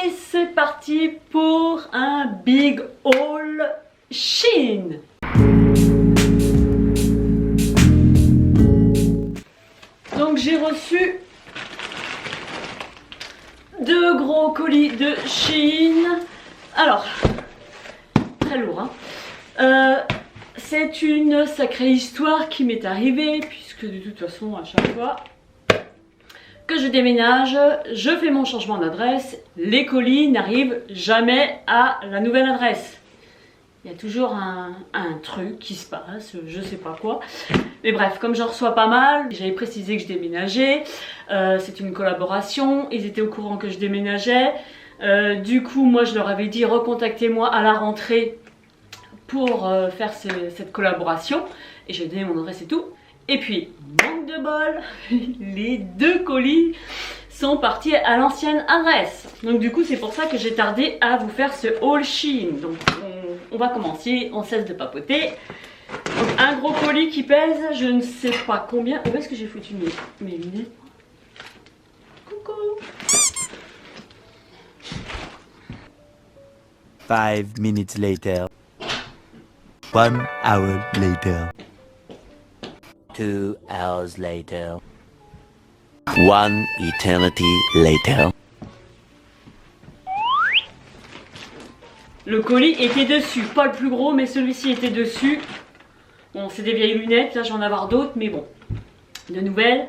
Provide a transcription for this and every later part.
Et c'est parti pour un big haul Shein. Donc j'ai reçu 2 gros colis de Shein. Alors, très lourd hein. C'est une sacrée histoire qui m'est arrivée, puisque de toute façon à chaque fois que je déménage, je fais mon changement d'adresse, les colis n'arrivent jamais à la nouvelle adresse. Il y a toujours un truc qui se passe, je sais pas quoi. Mais bref, comme j'en reçois pas mal, j'avais précisé que je déménageais. C'est une collaboration, ils étaient au courant que je déménageais. Du coup, moi je leur avais dit recontactez-moi à la rentrée pour faire cette collaboration. Et j'ai donné mon adresse et tout. Et puis, manque de bol, les 2 colis sont partis à l'ancienne adresse. Donc du coup, c'est pour ça que j'ai tardé à vous faire ce haul Shein. Donc on va commencer, on cesse de papoter. Donc un gros colis qui pèse, je ne sais pas combien. Où est-ce que j'ai foutu mes lunettes? Coucou. 5 minutes later. 1 hour later. 2 hours later. 1 eternity later. Le colis était dessus, pas le plus gros, mais celui-ci était dessus. Bon, c'est des vieilles lunettes, là j'en ai avoir d'autres, mais bon, de nouvelles,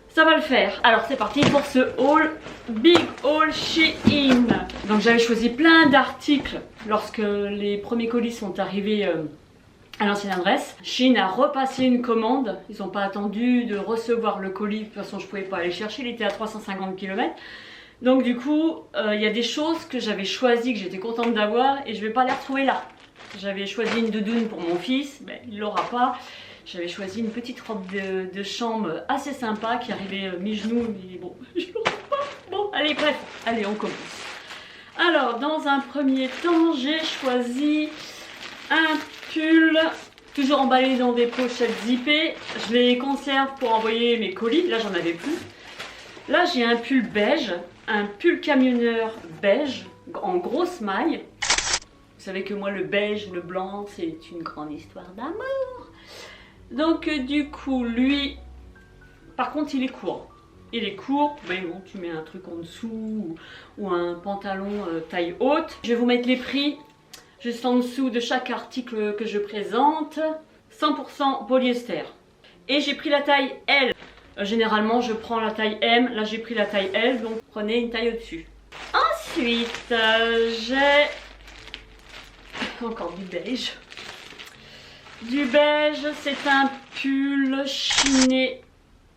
ça va le faire. Alors c'est parti pour ce haul, big haul Shein. Donc j'avais choisi plein d'articles lorsque les premiers colis sont arrivés à l'ancienne adresse. Shein a repassé une commande, ils n'ont pas attendu de recevoir le colis, de toute façon je pouvais pas aller chercher, il était à 350 km. Donc du coup, il y a des choses que j'avais choisies, que j'étais contente d'avoir et je vais pas les retrouver là. J'avais choisi une doudoune pour mon fils, ben, il l'aura pas. J'avais choisi une petite robe de chambre assez sympa qui arrivait mi-genou, mais bon, je l'aurai pas. Bon, allez, bref, allez, on commence. Alors, dans un premier temps, j'ai choisi un pull, toujours emballé dans des pochettes zippées. Je les conserve pour envoyer mes colis, là j'en avais plus. Là, j'ai un pull beige, un pull camionneur beige, en grosse maille. Vous savez que moi, le beige, le blanc, c'est une grande histoire d'amour. Donc, du coup, lui, par contre, il est court. Il est court, mais bon, tu mets un truc en dessous ou un pantalon taille haute. Je vais vous mettre les prix juste en dessous de chaque article que je présente. 100% polyester. Et j'ai pris la taille L. Généralement, je prends la taille M. Là, j'ai pris la taille L, donc prenez une taille au-dessus. Ensuite, j'ai encore du beige. Du beige, c'est un pull chiné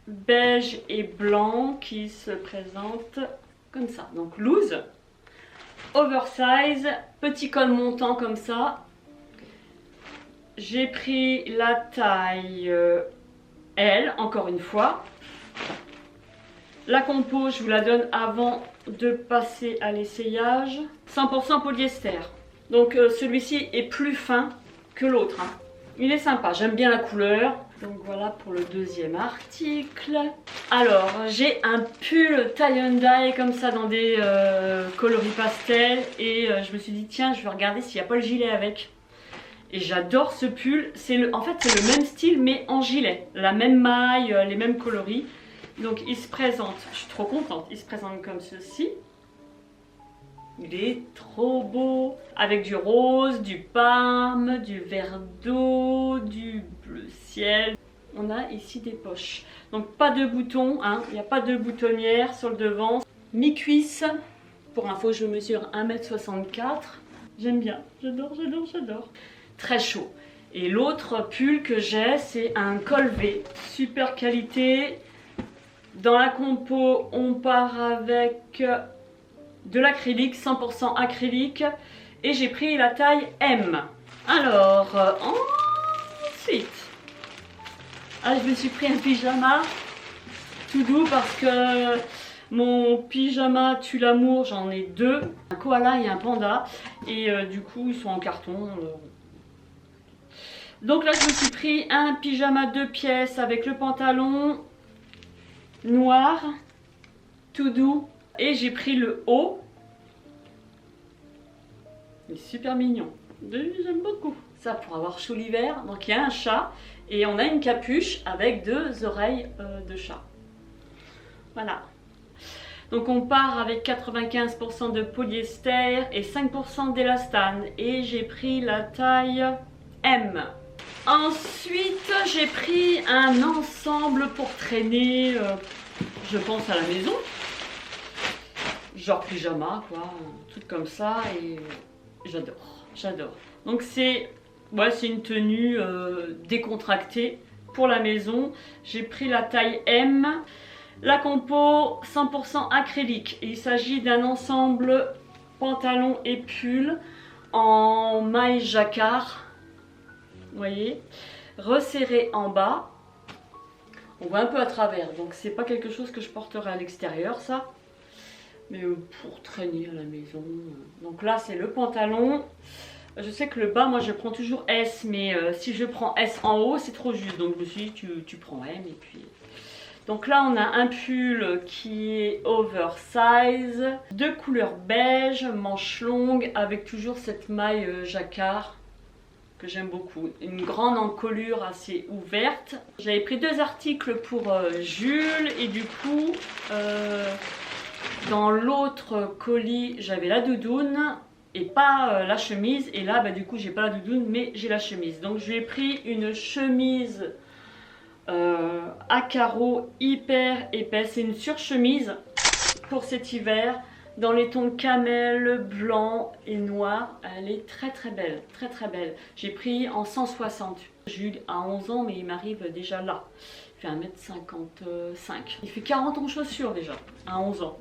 beige et blanc qui se présente comme ça. Donc loose, oversize, petit col montant comme ça. J'ai pris la taille L, encore une fois. La compo, je vous la donne avant de passer à l'essayage. 100% polyester. Donc celui-ci est plus fin que l'autre. Hein. Il est sympa, j'aime bien la couleur. Donc voilà pour le deuxième article. Alors, j'ai un pull tie and dye comme ça dans des coloris pastel. Et je me suis dit, tiens, je vais regarder s'il n'y a pas le gilet avec. Et j'adore ce pull. En fait, c'est le même style mais en gilet. La même maille, les mêmes coloris. Donc il se présente, je suis trop contente, il se présente comme ceci. Il est trop beau, avec du rose, du parme, du vert d'eau, du bleu ciel. On a ici des poches. Donc pas de boutons, hein. Il n'y a pas de boutonnière sur le devant. Mi-cuisse, pour info je mesure 1,64 m. J'aime bien, j'adore, j'adore, j'adore. Très chaud. Et l'autre pull que j'ai, c'est un col V, super qualité. Dans la compo, on part avec de l'acrylique, 100% acrylique. Et j'ai pris la taille M. Alors, ensuite, je me suis pris un pyjama tout doux parce que mon pyjama tue l'amour, j'en ai 2. Un koala et un panda. Et du coup, ils sont en carton. Donc là, je me suis pris un pyjama 2 pièces avec le pantalon noir, tout doux. Et j'ai pris le haut Il est super mignon. J'aime beaucoup. Ça pour avoir chaud l'hiver. Donc il y a un chat et on a une capuche avec 2 oreilles de chat. Voilà. Donc on part avec 95% de polyester et 5% d'élastane. Et j'ai pris la taille M. Ensuite j'ai pris un ensemble pour traîner, je pense à la maison. Genre pyjama quoi, un truc comme ça et j'adore. Donc c'est une tenue décontractée pour la maison. J'ai pris la taille M. La compo 100% acrylique. Il s'agit d'un ensemble pantalon et pull en maille jacquard. Vous voyez, resserré en bas. On voit un peu à travers, donc c'est pas quelque chose que je porterai à l'extérieur ça. Mais pour traîner à la maison. Donc là c'est le pantalon. Je sais que le bas, moi je prends toujours S, mais si je prends S en haut c'est trop juste. Donc je me suis dit tu prends M et puis... Donc là on a un pull qui est oversize, de couleur beige, manche longue, avec toujours cette maille jacquard que j'aime beaucoup. Une grande encolure assez ouverte. J'avais pris 2 articles pour Jules et du coup dans l'autre colis j'avais la doudoune et pas la chemise. Et là du coup j'ai pas la doudoune mais j'ai la chemise. Donc je lui ai pris une chemise à carreaux hyper épaisse. C'est une surchemise pour cet hiver dans les tons camel, blanc et noir. Elle est très belle, très belle. J'ai pris en 160. Jules a 11 ans mais il m'arrive déjà là. Il fait 1m55. Il fait 40 en chaussures déjà à 11 ans.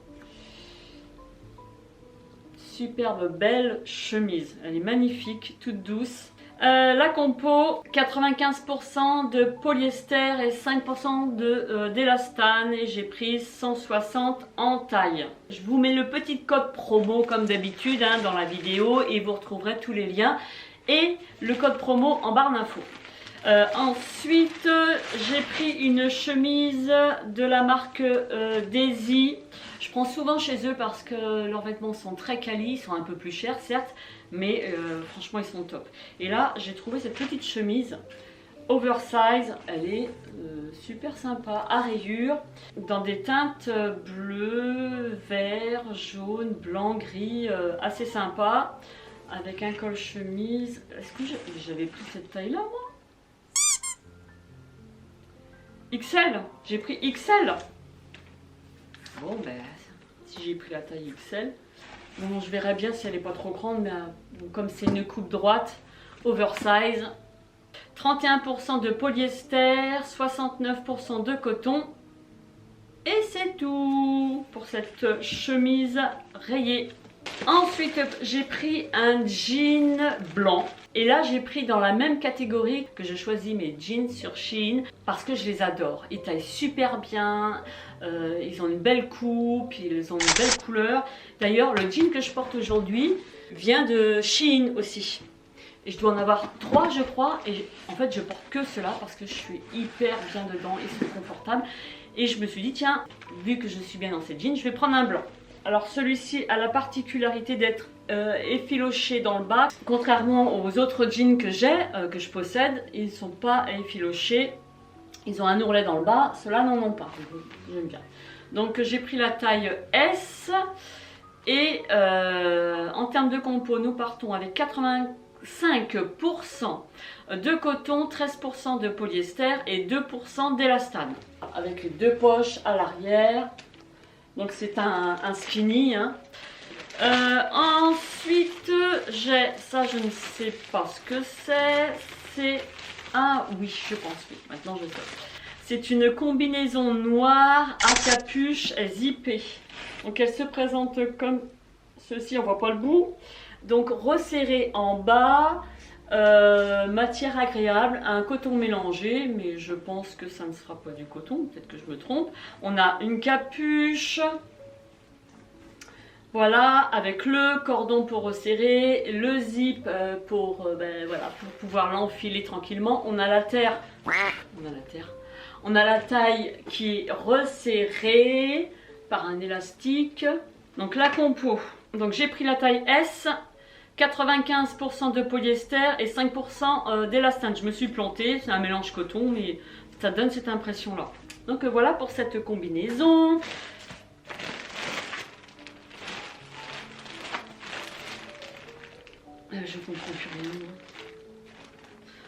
Superbe belle chemise. Elle est magnifique, toute douce. La compo, 95% de polyester et 5% d'élastane et j'ai pris 160 en taille. Je vous mets le petit code promo comme d'habitude dans la vidéo et vous retrouverez tous les liens et le code promo en barre d'infos. Ensuite, j'ai pris une chemise de la marque Daisy. Je prends souvent chez eux parce que leurs vêtements sont très quali, ils sont un peu plus chers certes, mais franchement ils sont top. Et là j'ai trouvé cette petite chemise oversize, elle est super sympa, à rayures, dans des teintes bleu, vert, jaune, blanc, gris, assez sympa, avec un col chemise. Est-ce que j'avais pris cette taille là moi? XL, j'ai pris XL. Bon si j'ai pris la taille XL, bon, je verrai bien si elle n'est pas trop grande, mais bon, comme c'est une coupe droite, oversize. 31% de polyester, 69% de coton. Et c'est tout pour cette chemise rayée. Ensuite, j'ai pris un jean blanc. Et là, j'ai pris dans la même catégorie que je choisis mes jeans sur Shein parce que je les adore. Ils taillent super bien, ils ont une belle coupe, ils ont une belle couleur. D'ailleurs, le jean que je porte aujourd'hui vient de Shein aussi. Et je dois en avoir 3 je crois. Et en fait, je porte que cela parce que je suis hyper bien dedans, ils sont confortables. Et je me suis dit, tiens, vu que je suis bien dans ces jeans, je vais prendre un blanc. Alors celui-ci a la particularité d'être effiloché dans le bas. Contrairement aux autres jeans que j'ai, que je possède, ils ne sont pas effilochés. Ils ont un ourlet dans le bas, ceux-là n'en ont pas. J'aime bien. Donc j'ai pris la taille S. Et en termes de compo, nous partons avec 85% de coton, 13% de polyester et 2% d'élastane. Avec les 2 poches à l'arrière. Donc c'est un skinny. Ensuite, j'ai ça, je ne sais pas ce que c'est. C'est ah oui, je pense oui. Maintenant je sais. C'est une combinaison noire à capuche zippée. Donc elle se présente comme ceci. On voit pas le bout. Donc resserrée en bas. Matière agréable, un coton mélangé, mais je pense que ça ne sera pas du coton, peut-être que je me trompe. On a une capuche, voilà, avec le cordon pour resserrer, le zip pour pouvoir l'enfiler tranquillement. On a la taille qui est resserrée par un élastique. Donc la compo, donc j'ai pris la taille S. 95% de polyester et 5% d'élastane. Je me suis plantée, c'est un mélange coton, mais ça donne cette impression-là. Donc voilà pour cette combinaison. Je comprends plus rien.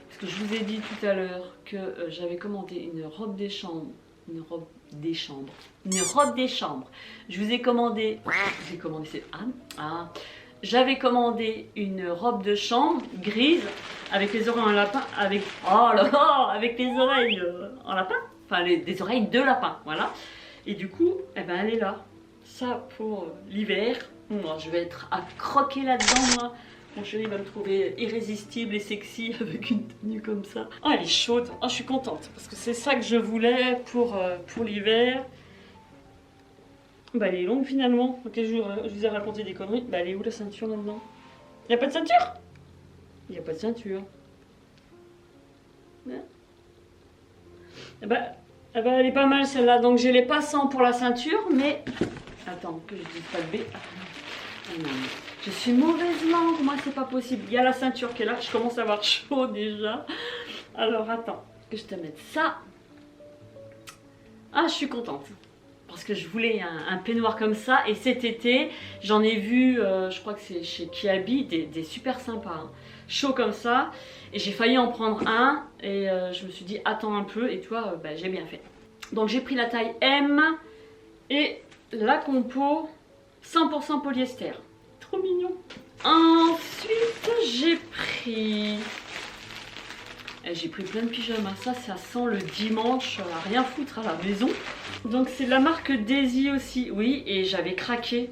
Parce que je vous ai dit tout à l'heure que j'avais commandé une robe des chambres. Une robe des chambres. Je vous ai commandé. J'ai commandé cette. J'avais commandé une robe de chambre grise avec les oreilles en lapin. Avec les oreilles en lapin. Enfin, des oreilles de lapin. Voilà. Et du coup, eh ben, elle est là. Ça pour l'hiver. Moi, je vais être à croquer là-dedans, moi. Mon chéri va me trouver irrésistible et sexy avec une tenue comme ça. Oh, elle est chaude. Oh, je suis contente parce que c'est ça que je voulais pour l'hiver. Bah, elle est longue finalement. Ok, je vous ai raconté des conneries. Bah, elle est où la ceinture là-dedans? Il n'y a pas de ceinture? Il n'y a pas de ceinture. Ouais. Elle est pas mal celle-là. Donc, j'ai les passants pour la ceinture, mais. Attends, que je dise pas le B. Je suis mauvaise langue, moi c'est pas possible. Il y a la ceinture qui est là, je commence à avoir chaud déjà. Alors attends, que je te mette ça. Ah, je suis contente. Parce que je voulais un peignoir comme ça. Et cet été, j'en ai vu, je crois que c'est chez Kiabi, des super sympas. Hein. Chaud comme ça. Et j'ai failli en prendre un. Et je me suis dit, attends un peu. Et toi, j'ai bien fait. Donc j'ai pris la taille M. Et la compo 100% polyester. Trop mignon. Ensuite, j'ai pris plein de pyjamas. Ça sent le dimanche à rien foutre à la maison. Donc c'est de la marque Daisy aussi. Oui, et j'avais craqué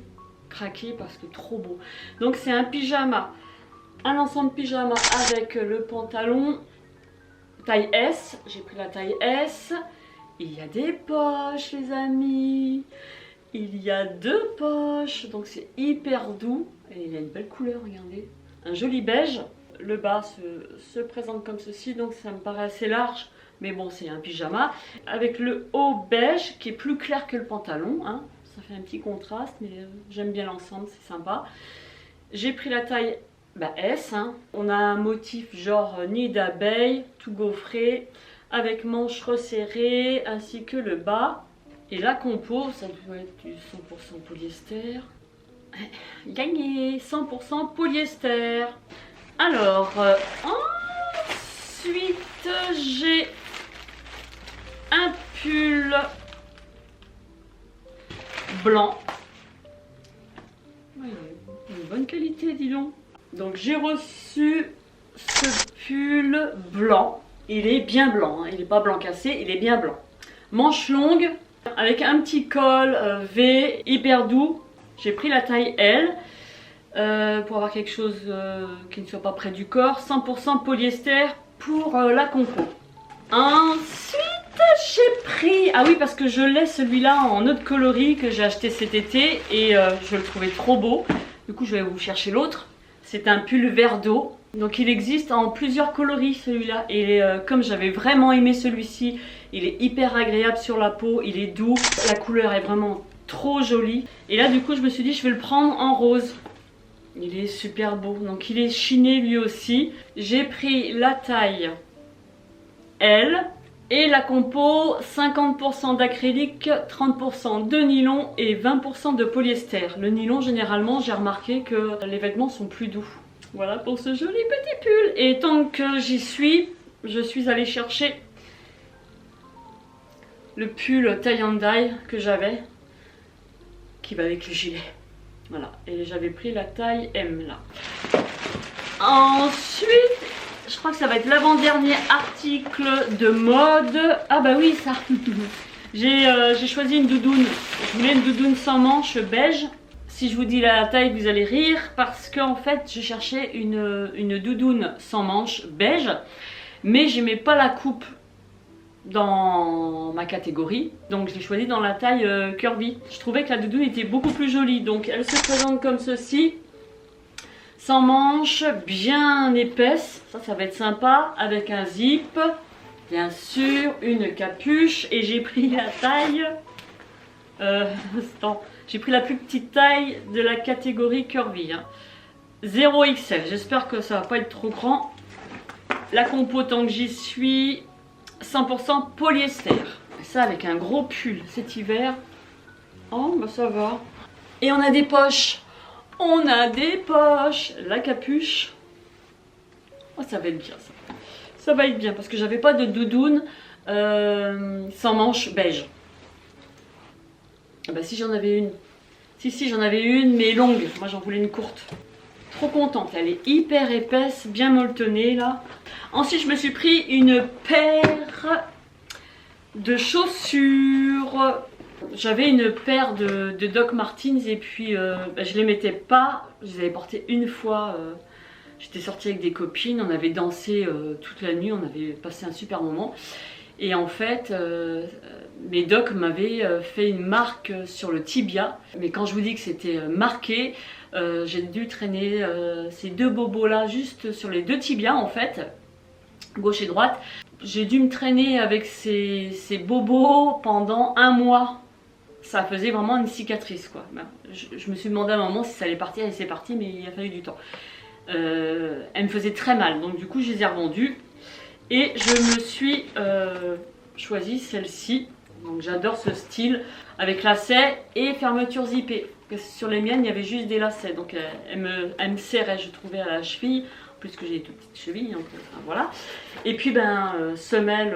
parce que trop beau. Donc c'est un pyjama, un ensemble pyjama avec le pantalon taille S. J'ai pris la taille S. Il y a des poches, les amis. Il y a 2 poches, donc c'est hyper doux. Et il y a une belle couleur, regardez. Un joli beige. Le bas se présente comme ceci, donc ça me paraît assez large. Mais bon, c'est un pyjama. Avec le haut beige qui est plus clair que le pantalon. Hein. Ça fait un petit contraste, mais j'aime bien l'ensemble, c'est sympa. J'ai pris la taille S. Hein. On a un motif genre nid d'abeille, tout gaufré, avec manches resserrées, ainsi que le bas. Et la compo, ça doit être du 100% polyester. Gagné, 100% polyester. Alors, ensuite, j'ai un pull blanc. Ouais, une bonne qualité, dis donc. Donc, j'ai reçu ce pull blanc. Il est bien blanc, hein. Il n'est pas blanc cassé, il est bien blanc. Manche longue. Avec un petit col V hyper doux. J'ai pris la taille L pour avoir quelque chose qui ne soit pas près du corps. 100% polyester pour la compo. Ensuite j'ai pris... Ah oui, parce que je l'ai celui-là en autre coloris que j'ai acheté cet été. Et je le trouvais trop beau. Du coup je vais vous chercher l'autre. C'est un pull vert d'eau. Donc il existe en plusieurs coloris celui-là. Et comme j'avais vraiment aimé celui-ci, il est hyper agréable sur la peau, il est doux. La couleur est vraiment trop jolie. Et là du coup je me suis dit je vais le prendre en rose. Il est super beau. Donc il est chiné lui aussi. J'ai pris la taille L. Et la compo 50% d'acrylique, 30% de nylon et 20% de polyester. Le nylon généralement j'ai remarqué que les vêtements sont plus doux. Voilà pour ce joli petit pull. Et tant que j'y suis, je suis allée chercher le pull tie and dye que j'avais, qui va avec le gilet. Voilà, et j'avais pris la taille M là. Ensuite, je crois que ça va être l'avant-dernier article de mode. Ah bah oui, ça. J'ai choisi une doudoune. Je voulais une doudoune sans manches beige. Si je vous dis la taille, vous allez rire parce qu'en fait, je cherchais une doudoune sans manches beige, mais j'aimais pas la coupe dans ma catégorie, donc je l'ai choisie dans la taille curvy. Je trouvais que la doudoune était beaucoup plus jolie, donc elle se présente comme ceci, sans manches, bien épaisse, ça va être sympa, avec un zip, bien sûr, une capuche, et j'ai pris la taille, j'ai pris la plus petite taille de la catégorie curvy, hein. 0 XL. J'espère que ça va pas être trop grand. La compo, tant que j'y suis, 100% polyester. Ça avec un gros pull cet hiver. Oh, bah ça va. Et on a des poches. On a des poches. La capuche. Oh, ça va être bien ça. Ça va être bien parce que j'avais pas de doudoune sans manches beige. Ah bah si j'en avais une. Si j'en avais une mais longue. Moi j'en voulais une courte. Trop contente. Elle est hyper épaisse, bien molletonnée là. Ensuite je me suis pris une paire de chaussures. J'avais une paire de Doc Martens et puis je les mettais pas. Je les avais portées une fois. J'étais sortie avec des copines, on avait dansé toute la nuit, on avait passé un super moment. Et en fait, mes docs m'avaient fait une marque sur le tibia. Mais quand je vous dis que c'était marqué, j'ai dû traîner ces deux bobos là juste sur les deux tibias en fait, gauche et droite. J'ai dû me traîner avec ces bobos pendant 1 mois. Ça faisait vraiment une cicatrice quoi. Je me suis demandé à un moment si ça allait partir et c'est parti, mais il a fallu du temps. Elle me faisait très mal, donc du coup je les ai revendus et je me suis choisi celle-ci. Donc j'adore ce style avec lacets et fermeture zippée. Sur les miennes il y avait juste des lacets, donc elle me serrait, je trouvais, à la cheville, en plus que j'ai des toutes petites chevilles, donc voilà. Et puis semelle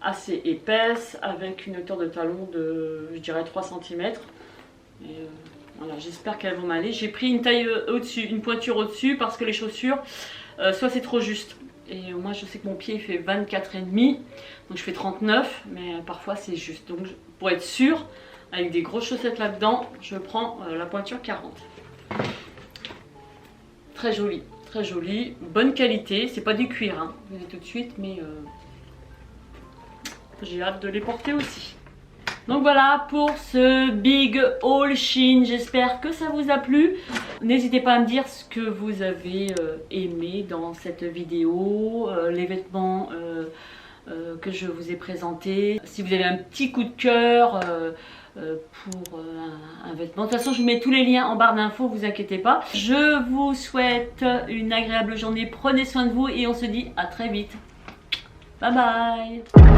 assez épaisse avec une hauteur de talon de, je dirais, 3 cm. Et voilà, j'espère qu'elles vont m'aller. J'ai pris une taille au-dessus, une pointure au-dessus parce que les chaussures, soit c'est trop juste. Et moi je sais que mon pied fait 24,5, donc je fais 39, mais parfois c'est juste. Donc pour être sûre, avec des grosses chaussettes là-dedans, je prends la pointure 40. Très jolie, bonne qualité. C'est pas du cuir, hein, je vous dis tout de suite, mais j'ai hâte de les porter aussi. Donc voilà pour ce big haul Shein, j'espère que ça vous a plu. N'hésitez pas à me dire ce que vous avez aimé dans cette vidéo, les vêtements que je vous ai présentés. Si vous avez un petit coup de cœur pour un vêtement. De toute façon je vous mets tous les liens en barre d'infos, vous inquiétez pas. Je vous souhaite une agréable journée, prenez soin de vous et on se dit à très vite. Bye bye.